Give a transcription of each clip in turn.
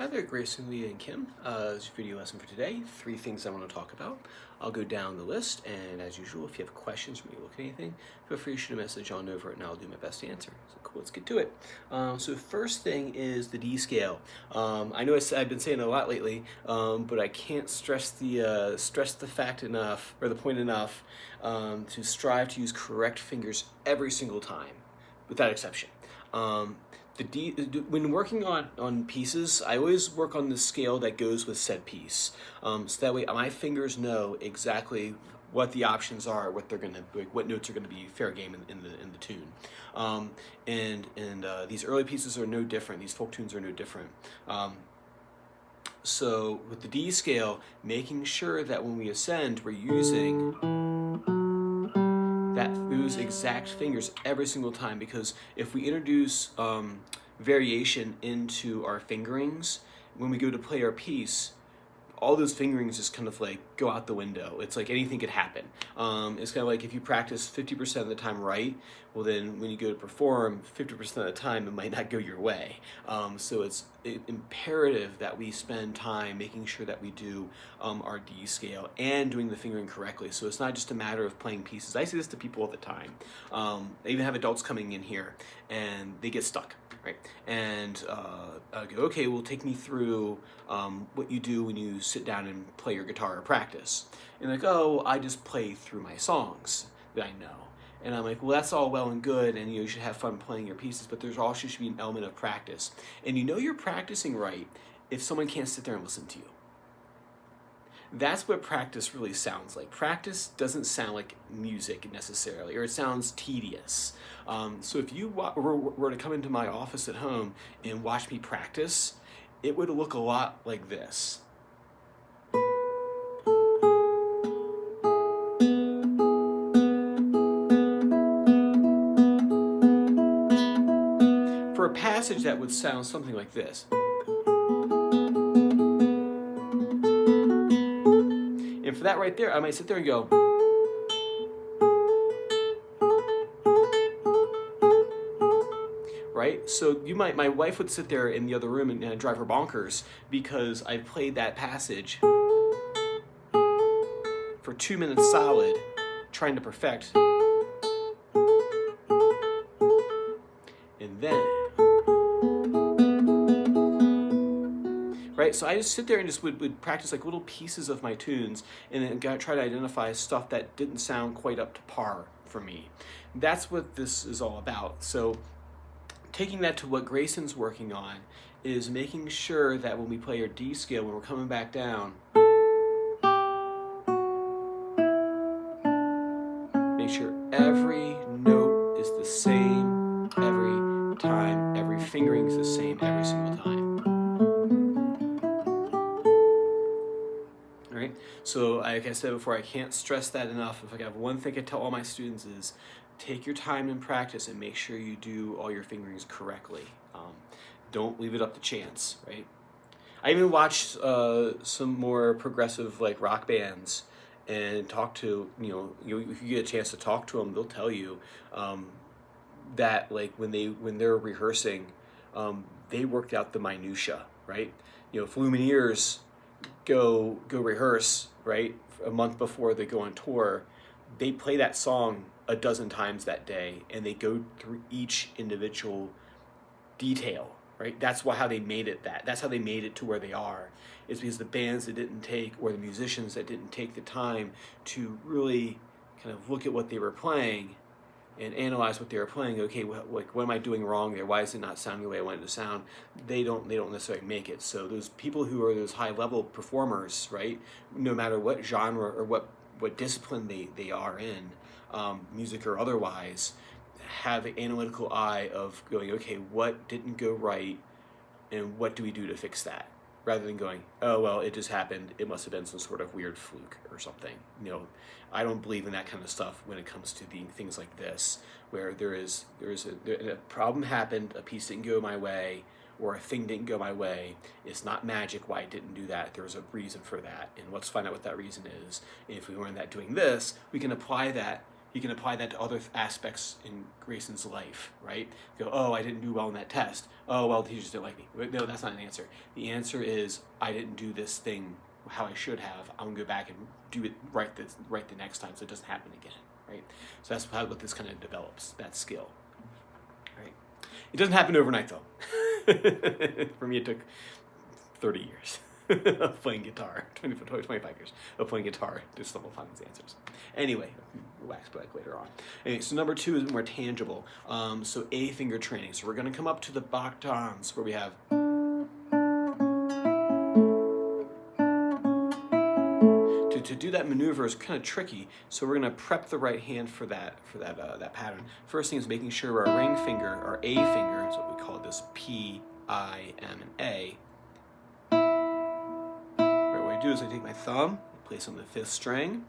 Hi there, Grayson, Leah, and Kim. This is your video lesson for today. 3 things I want to talk about. I'll go down the list, and as usual, if you have questions or you look at anything, feel free to shoot a message on over it, and I'll do my best to answer. So cool, let's get to it. So first thing is the D scale. I know I've been saying it a lot lately, but I can't stress the fact enough, or the point enough, to strive to use correct fingers every single time, without exception. When working on pieces, I always work on the scale that goes with said piece. So that way my fingers know exactly what the options are, what notes are gonna be fair game in the tune. These early pieces are no different. These folk tunes are no different. So with the D scale, making sure that when we ascend, we're using those exact fingers every single time, because if we introduce variation into our fingerings, when we go to play our piece, all those fingerings just kind of like go out the window. It's like anything could happen. It's kind of like if you practice 50% of the time right, well then when you go to perform, 50% of the time it might not go your way. So it's imperative that we spend time making sure that we do our D scale and doing the fingering correctly. So it's not just a matter of playing pieces. I say this to people all the time. I even have adults coming in here and they get stuck. Right, and I go, okay, well, take me through what you do when you sit down and play your guitar or practice. And like, oh, I just play through my songs that I know. And I'm like, well, that's all well and good, and you should have fun playing your pieces, but there's also should be an element of practice. And you know you're practicing right if someone can't sit there and listen to you. That's what practice really sounds like. Practice doesn't sound like music necessarily, or it sounds tedious. So if you were to come into my office at home and watch me practice, it would look a lot like this. For a passage, that would sound something like this. And for that right there, I might sit there and go, right? So my wife would sit there in the other room and drive her bonkers because I played that passage for 2 minutes solid, trying to perfect. And then, right? So I just sit there and just would practice like little pieces of my tunes and then try to identify stuff that didn't sound quite up to par for me. That's what this is all about. So taking that to what Grayson's working on is making sure that when we play our D scale, when we're coming back down, make sure every note is the same every time, every fingering is the same every single time. All right? So like I said before, I can't stress that enough. If I have one thing I tell all my students is, take your time and practice and make sure you do all your fingerings correctly. Don't leave it up to chance, right? I even watched some more progressive like rock bands and talk to, if you get a chance to talk to them, they'll tell you that like when they're rehearsing, they worked out the minutia, right? If Lumineers go rehearse, right, a month before they go on tour, they play that song a dozen times that day, and they go through each individual detail, right? That's how they made it that's how they made it to where they are, is because the bands that didn't take, or the musicians that didn't take the time to really kind of look at what they were playing and analyze what they were playing. Okay, what am I doing wrong there? Why is it not sounding the way I want it to sound? They don't necessarily make it. So those people who are those high level performers, right, no matter what genre or what discipline they are in, music or otherwise, have an analytical eye of going, okay, what didn't go right and what do we do to fix that? Rather than going, oh, well, it just happened, it must have been some sort of weird fluke or something. I don't believe in that kind of stuff when it comes to things like this, where there is a problem happened, a piece didn't go my way, or a thing didn't go my way. It's not magic why it didn't do that. There's a reason for that, and let's find out what that reason is. And if we learn that doing this, we can apply that he can apply that to other aspects in Grayson's life, right? Go, oh, I didn't do well in that test. Oh, well, the teachers didn't like me. No, that's not an answer. The answer is, I didn't do this thing how I should have. I'm gonna go back and do it right the next time, so it doesn't happen again, right? So that's what this kind of develops, that skill, right? It doesn't happen overnight though. For me, it took 30 years of playing guitar, 25 years of playing guitar to stumble upon these answers. Anyway, we'll wax back later on. Anyway, so number 2 is more tangible. So A finger training. So we're going to come up to the backtons where we have to do that maneuver is kind of tricky, so we're going to prep the right hand for that pattern. First thing is making sure our ring finger, our A finger, is what we call this P, I, M, and A. Right, what I do is I take my thumb, place on the 5th string,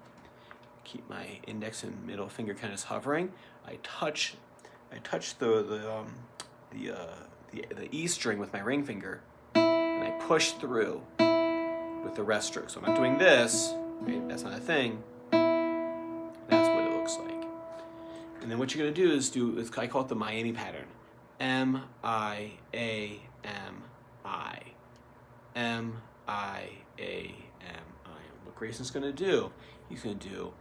keep my index and middle finger kind of hovering. I touch the E string with my ring finger, and I push through with the rest stroke. So I'm not doing this. Right? That's not a thing. That's what it looks like. And then what you're going to do is I call it the Miami pattern. M-I-A-M-I. M-I-A-M-I. What Grayson's going to do, he's going to do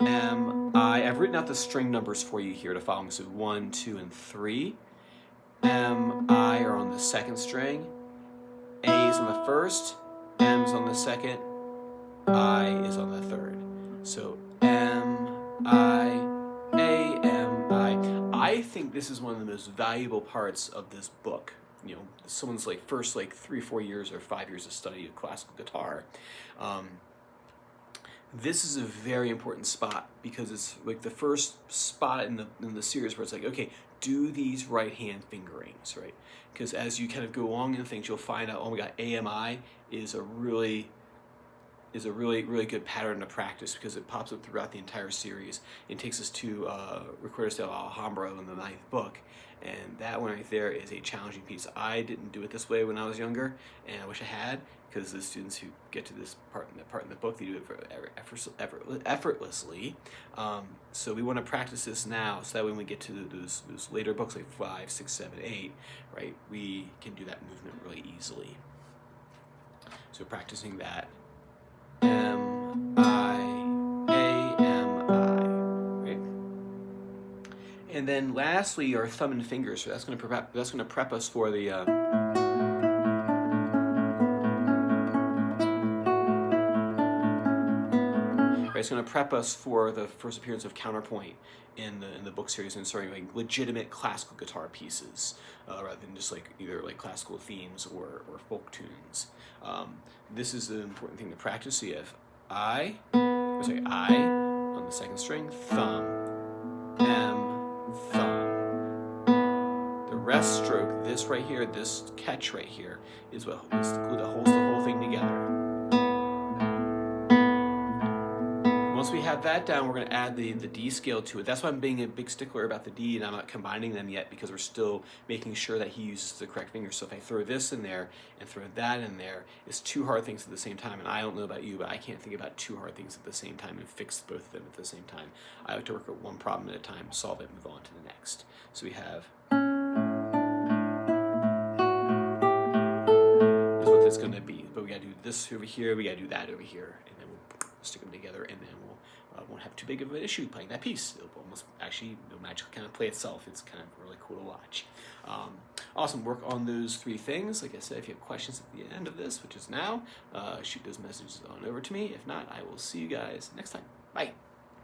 M-I. I've written out the string numbers for you here to follow me. So 1, 2, and 3. M-I are on the 2nd string. A is on the 1st. M's on the 2nd. I is on the 3rd. So M-I-A-M-I. I think this is one of the most valuable parts of this book. You know, someone's first 3-4 years or 5 years of study of classical guitar. This is a very important spot because it's like the first spot in the series where it's like, okay, do these right hand fingerings, right? Because as you kind of go along in things, you'll find out, oh my God, AMI is a really good pattern to practice because it pops up throughout the entire series. It takes us to Recuerdos del Alhambra in the 9th book, and that one right there is a challenging piece. I didn't do it this way when I was younger, and I wish I had, because the students who get to this part in the book, they do it effortlessly. So we want to practice this now, so that when we get to those later books like 5, 6, 7, 8, right, we can do that movement really easily. So practicing that. M-I-A-M-I, right? And then lastly, our thumb and fingers. So that's going to prep us for the it's going to prep us for the first appearance of counterpoint in the book series and starting like legitimate classical guitar pieces rather than just either classical themes or folk tunes. This is an important thing to practice. So you have I on the 2nd string, thumb, M, thumb. The rest stroke, this right here, this catch right here, is what holds the whole thing together. Once we have that down, we're going to add the D scale to it. That's why I'm being a big stickler about the D, and I'm not combining them yet because we're still making sure that he uses the correct fingers. So if I throw this in there and throw that in there, it's 2 hard things at the same time. And I don't know about you, but I can't think about 2 hard things at the same time and fix both of them at the same time. I like to work at one problem at a time, solve it, move on to the next. So we have... This is what that's going to be. But we got to do this over here, we got to do that over here, and then we'll stick them together, and then won't have too big of an issue playing that piece. It'll almost actually magically kind of play itself. It's kind of really cool to watch. Awesome. Work on those 3 things. Like I said, if you have questions at the end of this, which is now, shoot those messages on over to me. If not, I will see you guys next time. Bye.